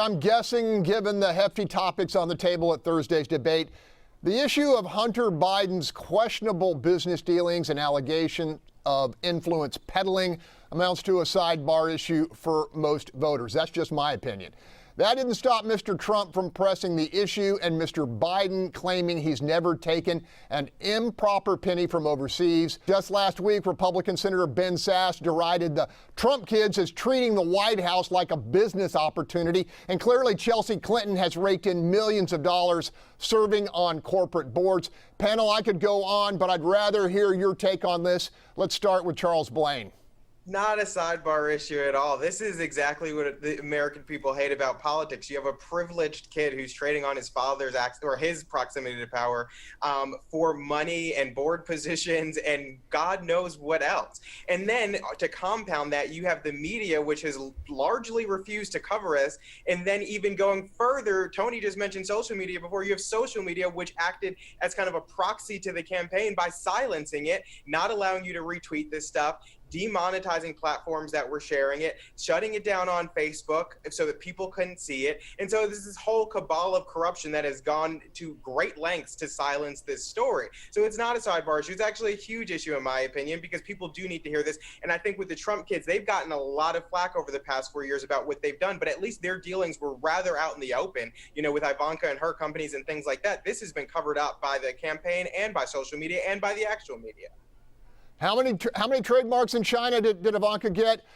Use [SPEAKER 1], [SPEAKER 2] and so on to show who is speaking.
[SPEAKER 1] I'm guessing, given the hefty topics on the table at Thursday's debate, the issue of Hunter Biden's questionable business dealings and allegation of influence peddling amounts to a sidebar issue for most voters. That's just my opinion. That didn't stop Mr. Trump from pressing the issue and Mr. Biden claiming he's never taken an improper penny from overseas. Just last week, Republican Senator Ben Sasse derided the Trump kids as treating the White House like a business opportunity. And clearly, Chelsea Clinton has raked in millions of dollars serving on corporate boards. Panel, I could go on, but I'd rather hear your take on this. Let's start with Charles Blaine.
[SPEAKER 2] Not a sidebar issue at all. This is exactly what the American people hate about politics. You have a privileged kid who's trading on his father's or his proximity to power for money and board positions and God knows what else. And then to compound that, you have the media, which has largely refused to cover us. And then even going further, Tony just mentioned social media before. You have social media, which acted as kind of a proxy to the campaign by silencing it, not allowing you to retweet this stuff, demonetizing platforms that were sharing it, shutting it down on Facebook so that people couldn't see it. And so this is this whole cabal of corruption that has gone to great lengths to silence this story. So it's not a sidebar issue. It's actually a huge issue, in my opinion, because people do need to hear this. And I think with the Trump kids, they've gotten a lot of flack over the past 4 years about what they've done, but at least their dealings were rather out in the open, you know, with Ivanka and her companies and things like that. This has been covered up by the campaign and by social media and by the actual media.
[SPEAKER 1] How many trademarks in China did Ivanka get?